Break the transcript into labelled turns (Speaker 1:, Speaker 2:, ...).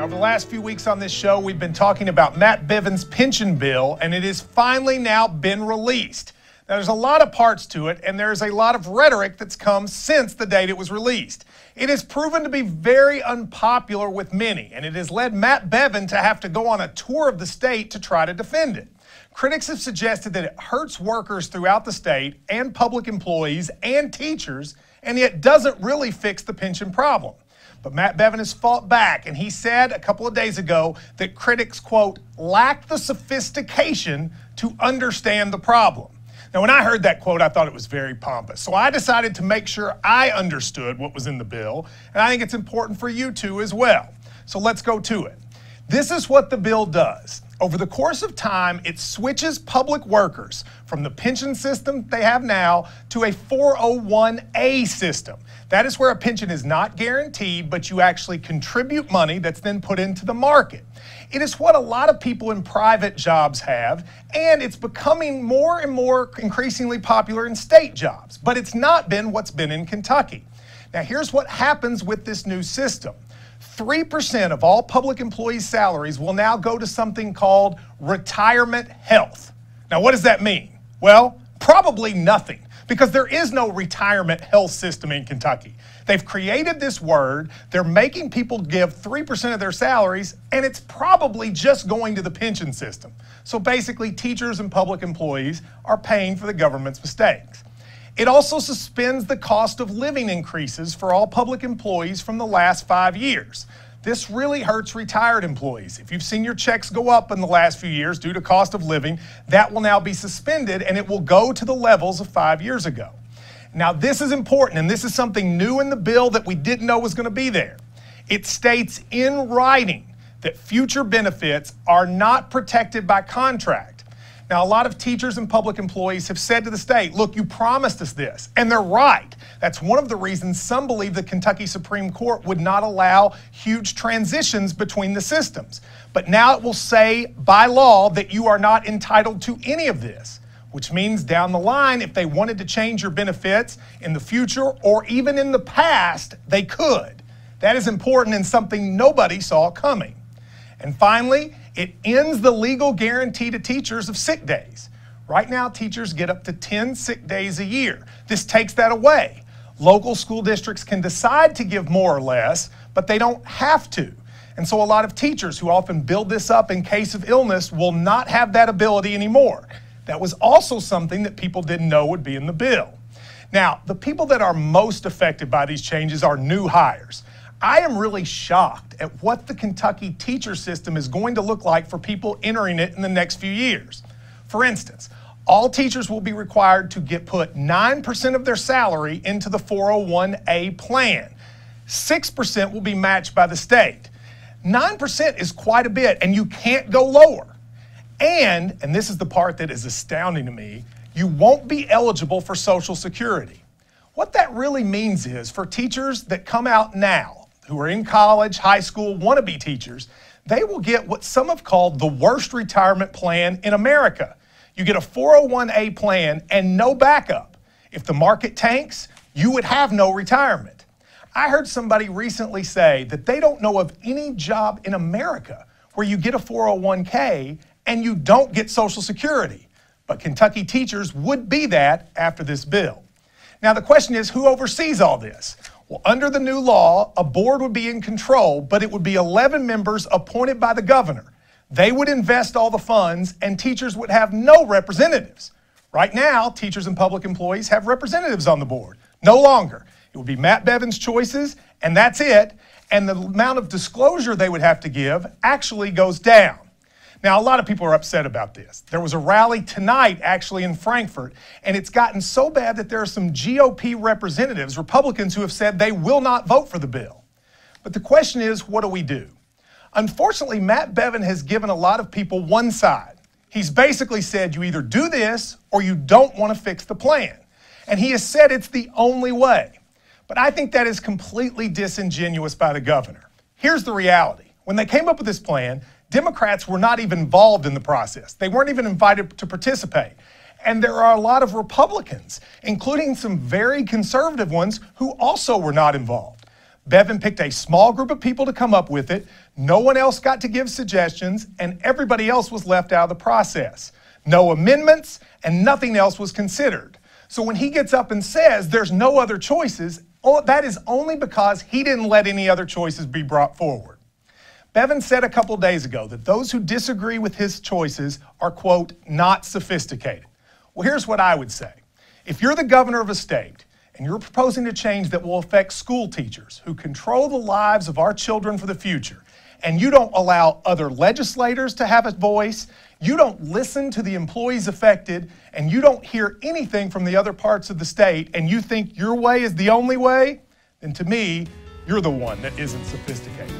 Speaker 1: Over the last few weeks on this show, we've been talking about Matt Bevin's pension bill, and it has finally now been released. Now, there's a lot of parts to it, and there's a lot of rhetoric that's come since the date it was released. It has proven to be very unpopular with many, and it has led Matt Bevin to have to go on a tour of the state to try to defend it. Critics have suggested that it hurts workers throughout the state and public employees and teachers, and yet doesn't really fix the pension problem. But Matt Bevin has fought back, and he said a couple of days ago that critics, quote, lack the sophistication to understand the problem. Now, when I heard that quote, I thought it was very pompous. So I decided to make sure I understood what was in the bill, and I think it's important for you to as well. So let's go to it. This is what the bill does. Over the course of time, it switches public workers from the pension system they have now to a 401A system. That is where a pension is not guaranteed, but you actually contribute money that's then put into the market. It is what a lot of people in private jobs have, and it's becoming more and more increasingly popular in state jobs, but it's not been what's been in Kentucky. Now, here's what happens with this new system. 3% of all public employees' salaries will now go to something called retirement health. Now, what does that mean? Well, probably nothing, because there is no retirement health system in Kentucky. They've created this word, they're making people give 3% of their salaries, and it's probably just going to the pension system. So basically, teachers and public employees are paying for the government's mistakes. It also suspends the cost of living increases for all public employees from the last 5 years. This really hurts retired employees. If you've seen your checks go up in the last few years due to cost of living, that will now be suspended, and it will go to the levels of 5 years ago. Now, this is important, and this is something new in the bill that we didn't know was going to be there. It states in writing that future benefits are not protected by contract. Now, a lot of teachers and public employees have said to the state, look, you promised us this, and they're right. That's one of the reasons some believe the Kentucky Supreme Court would not allow huge transitions between the systems. But now it will say by law that you are not entitled to any of this, which means down the line, if they wanted to change your benefits in the future or even in the past, they could. That is important and something nobody saw coming. And finally, it ends the legal guarantee to teachers of sick days. Right now, teachers get up to 10 sick days a year. This takes that away. Local school districts can decide to give more or less, but they don't have to. And so a lot of teachers who often build this up in case of illness will not have that ability anymore. That was also something that people didn't know would be in the bill. Now, the people that are most affected by these changes are new hires. I am really shocked at what the Kentucky teacher system is going to look like for people entering it in the next few years. For instance, all teachers will be required to put 9% of their salary into the 401A plan. 6% will be matched by the state. 9% is quite a bit, and you can't go lower. And this is the part that is astounding to me, you won't be eligible for Social Security. What that really means is for teachers that come out now, who are in college, high school, wannabe teachers, they will get what some have called the worst retirement plan in America. You get a 401A plan and no backup. If the market tanks, you would have no retirement. I heard somebody recently say that they don't know of any job in America where you get a 401K and you don't get Social Security. But Kentucky teachers would be that after this bill. Now, the question is, who oversees all this? Well, under the new law, a board would be in control, but it would be 11 members appointed by the governor. They would invest all the funds, and teachers would have no representatives. Right now, teachers and public employees have representatives on the board. No longer. It would be Matt Bevin's choices, and that's it. And the amount of disclosure they would have to give actually goes down. Now, a lot of people are upset about this. There was a rally tonight actually in Frankfort, and it's gotten so bad that there are some GOP representatives, Republicans, who have said they will not vote for the bill. But the question is, what do we do? Unfortunately, Matt Bevin has given a lot of people one side. He's basically said you either do this or you don't want to fix the plan. And he has said it's the only way. But I think that is completely disingenuous by the governor. Here's the reality. When they came up with this plan, Democrats were not even involved in the process. They weren't even invited to participate. And there are a lot of Republicans, including some very conservative ones, who also were not involved. Bevin picked a small group of people to come up with it. No one else got to give suggestions, and everybody else was left out of the process. No amendments, and nothing else was considered. So when he gets up and says there's no other choices, that is only because he didn't let any other choices be brought forward. Bevin said a couple days ago that those who disagree with his choices are, quote, not sophisticated. Well, here's what I would say. If you're the governor of a state and you're proposing a change that will affect school teachers who control the lives of our children for the future, and you don't allow other legislators to have a voice, you don't listen to the employees affected, and you don't hear anything from the other parts of the state, and you think your way is the only way, then to me, you're the one that isn't sophisticated.